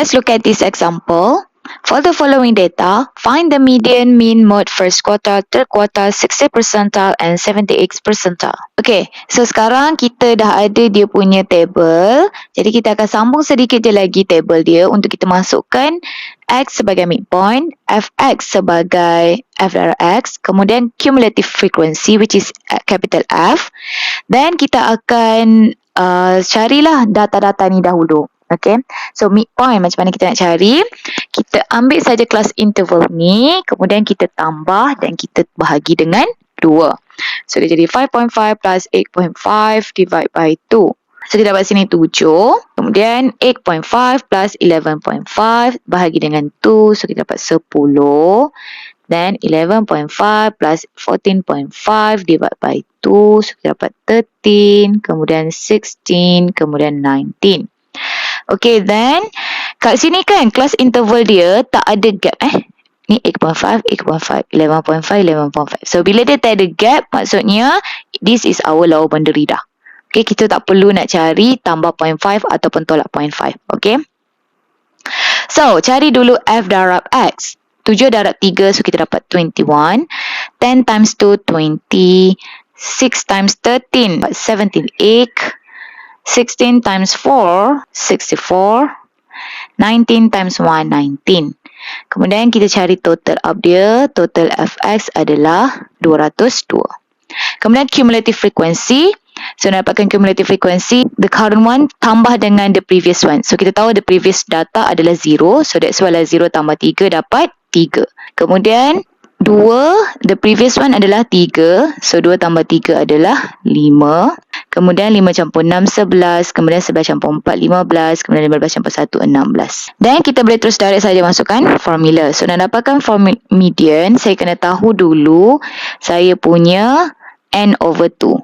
Let's look at this example. For the following data, find the median, mean, mode, first quartile, third quartile, 60 percentile and 78 percentile. Okay, so sekarang kita dah ada dia punya table. Jadi kita akan sambung sedikit je lagi table dia untuk kita masukkan X sebagai midpoint, Fx sebagai F darab X, kemudian cumulative frequency which is capital F. Then kita akan carilah data-data ni dahulu. Okay, so midpoint macam mana kita nak cari? Kita ambil saja kelas interval ni, kemudian kita tambah dan kita bahagi dengan 2. So dia jadi 5.5 plus 8.5 divide by 2. So kita dapat sini 7. Kemudian 8.5 plus 11.5 bahagi dengan 2. So kita dapat 10. Then 11.5 plus 14.5 divide by 2. So kita dapat 13. Kemudian 16. Kemudian 19. Okay, then kat sini kan kelas interval dia tak ada gap Ni 8.5, 8.5, 11.5, 11.5. So bila dia tak ada gap, maksudnya this is our lower boundary dah. Okay, kita tak perlu nak cari tambah 0.5 ataupun tolak 0.5. Okay. So, cari dulu F darab X. 7 darab 3, so kita dapat 21. 10 times 2, 20. 6 times 13, 78. 16 times 4, 64. 19 times 1, 19. Kemudian kita cari total up dia. Total Fx adalah 202. Kemudian cumulative frequency. So, nak dapatkan cumulative frequency, the current one tambah dengan the previous one. So, kita tahu the previous data adalah 0. So, that's why 0 tambah 3 dapat 3. Kemudian 2, the previous one adalah 3. So, 2 tambah 3 adalah 5. Kemudian 5 campur 6, 11. Kemudian 11 campur 4, 15. Kemudian 15 campur 1, 16. Dan kita boleh terus direct saja masukkan formula. So, nak dapatkan median, saya kena tahu dulu saya punya N over 2.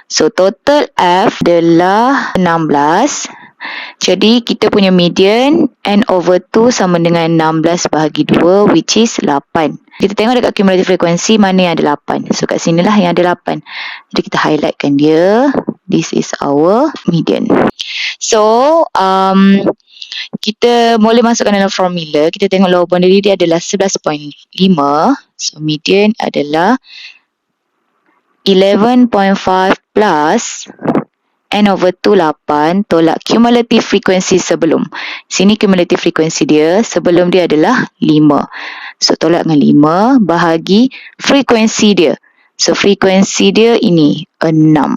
So, total F adalah 16. Jadi, kita punya median N over 2 sama dengan 16 bahagi 2 which is 8. Kita tengok dekat cumulative frequency mana yang ada 8. So, kat sinilah yang ada 8. Jadi, kita highlightkan dia. This is our median. So, kita boleh masukkan dalam formula. Kita tengok lower boundary dia adalah 11.5. So, median adalah 11.5 plus N over 2, 8 tolak cumulative frequency sebelum. Sini cumulative frequency dia sebelum dia adalah 5. So, tolak dengan 5 bahagi frekuensi dia. So, frekuensi dia ini 6.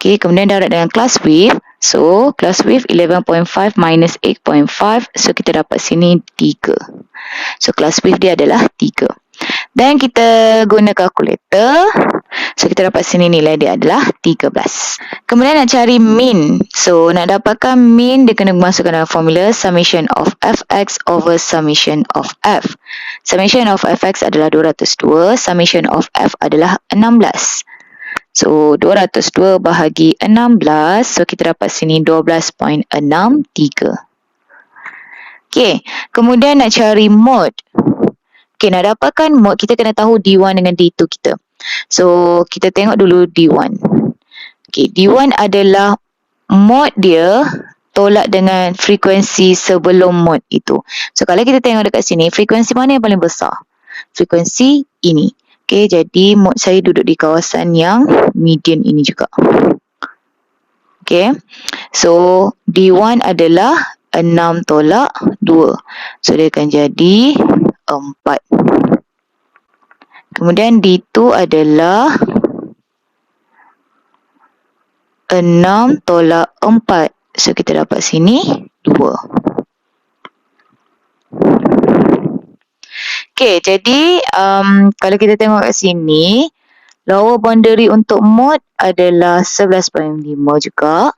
Okay, kemudian darab dengan class width. So, class width 11.5 minus 8.5. So, kita dapat sini 3. So, class width dia adalah 3. Dan kita guna kalkulator. So, kita dapat sini nilai dia adalah 13. Kemudian nak cari mean. So, nak dapatkan mean, dia kena masukkan dalam formula summation of fx over summation of f. Summation of fx adalah 202. Summation of f adalah 16. So, 202 bahagi 16. So, kita dapat sini 12.63. Okay. Kemudian nak cari mode. Okay, nak dapatkan mode, kita kena tahu D1 dengan D2 kita. So, kita tengok dulu D1. Okay, D1 adalah mode dia tolak dengan frekuensi sebelum mode itu. So, kalau kita tengok dekat sini, frekuensi mana yang paling besar? Frekuensi ini. Okay, jadi mode saya duduk di kawasan yang median ini juga. Okay, so D1 adalah 6 tolak 2. So, dia akan jadi 4. Kemudian D2 adalah 6 tolak 4. So, kita dapat sini 2. Okay, jadi kalau kita tengok kat sini, lower boundary untuk mode adalah 11.5 juga.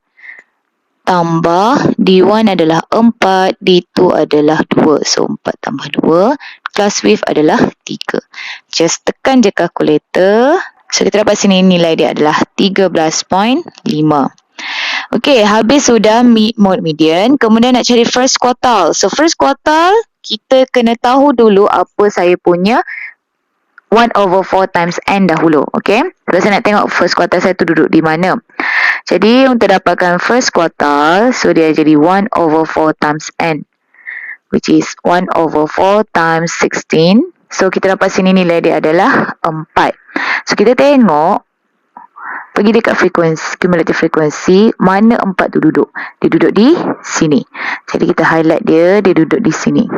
Tambah D1 adalah 4, D2 adalah 2. So, 4 tambah 2. Class width adalah 3. Just tekan je kalkulator. So, kita dapat sini nilai dia adalah 13.5. Okay, habis sudah mode median. Kemudian nak cari first quartile. So, first quartile, kita kena tahu dulu apa saya punya 1/4 times N dahulu. Okay. Kalau saya nak tengok first quartile saya tu duduk di mana. Jadi untuk dapatkan first quartile, so dia jadi 1/4 times n, which is 1/4 times 16. So kita dapat sini nilai dia adalah 4. So kita tengok, pergi dekat frekuensi, cumulative frequency, mana 4 tu duduk. Dia duduk di sini. Jadi kita highlight dia duduk di sini.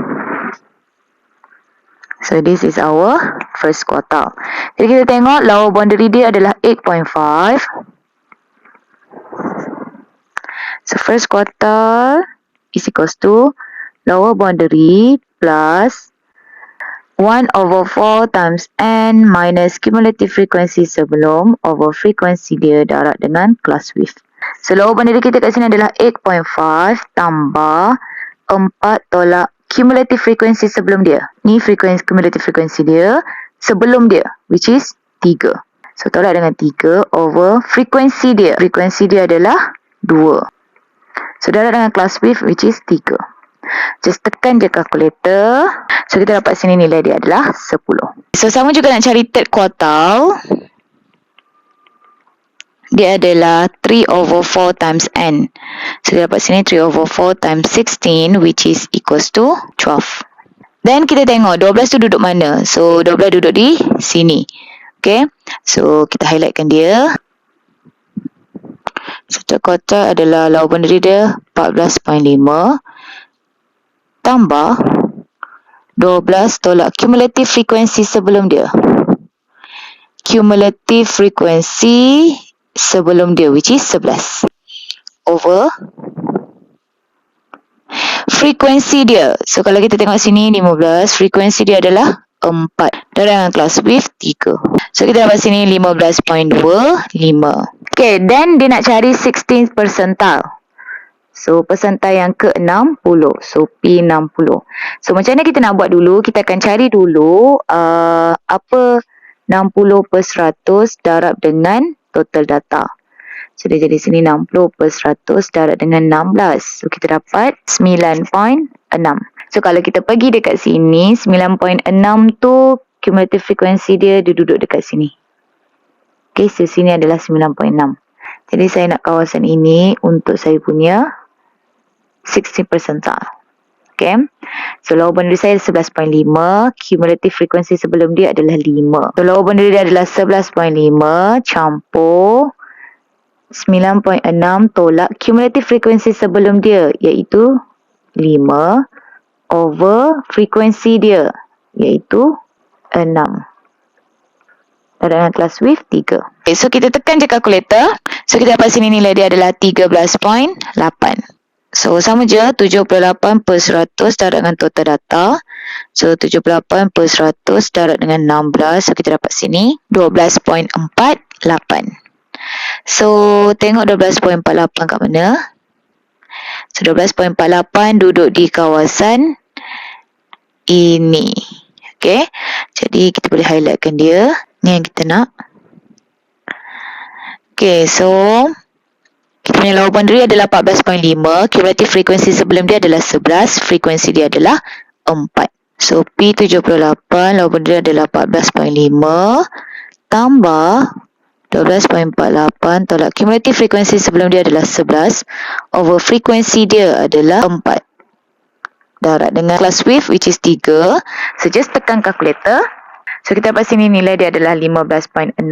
So this is our first quartile. Jadi kita tengok lower boundary dia adalah 8.5. So first quartile is equals to lower boundary plus 1/4 times n minus cumulative frequency sebelum over frequency dia darab dengan class width. So lower boundary kita kat sini adalah 8.5 tambah 4 tolak cumulative frequency sebelum dia. Ni frequency cumulative frequency dia sebelum dia, which is 3. So tolak dengan 3 over frequency dia. Frequency dia adalah 2. So darab dengan class width, which is 3. Just tekan je calculator. So kita dapat sini nilai dia adalah 10. So sama juga nak cari third quartile. Dia adalah 3/4 times n. So kita dapat sini 3/4 times 16, which is equals to 12. Then kita tengok 12 tu duduk mana. So 12 duduk di sini. Okay. So kita highlightkan dia. So third quartile adalah lower boundary dia 14.5 tambah 12 tolak cumulative frequency sebelum dia. Cumulative frequency sebelum dia, which is 11 over frekuensi dia. So kalau kita tengok sini 15, frekuensi dia adalah 4 darab dengan class width 3. So kita dapat sini 15.25. Okay, then dia nak cari 16th percentile. So percentile yang ke-60. So P60. So macam mana kita nak buat dulu? Kita akan cari dulu apa 60% darab dengan total data. So dia jadi sini 60% darab dengan 16. So kita dapat 9.6. So kalau kita pergi dekat sini, 9.6 tu cumulative frequency dia duduk dekat sini. Okay, so sini adalah 9.6. Jadi saya nak kawasan ini untuk saya punya 60 percentile. Okay. So lower boundary saya 11.5. Cumulative frequency sebelum dia adalah 5. So lower boundary dia adalah 11.5 campur 9.6 tolak cumulative frequency sebelum dia, iaitu 5 over frekuensi dia, iaitu 6. Dengan class width 3. Okay, so kita tekan je calculator. So kita dapat sini nilai dia adalah 13.8. So sama je 78% darab dengan total data. So 78% darab dengan 16. So kita dapat sini 12.48. So tengok 12.48 kat mana. So 12.48 duduk di kawasan ini. Okay. Jadi kita boleh highlightkan dia. Ni yang kita nak. Okay, so kita punya lower boundary adalah 14.5. Cumulative frequency sebelum dia adalah 11. Frekuensi dia adalah 4. So P78 lower boundary adalah 14.5 tambah 12.48 tolak cumulative frequency sebelum dia adalah 11 over frekuensi dia adalah 4 darab dengan class width, which is 3. So just tekan calculator. So kita dapat sini nilai dia adalah 15.61.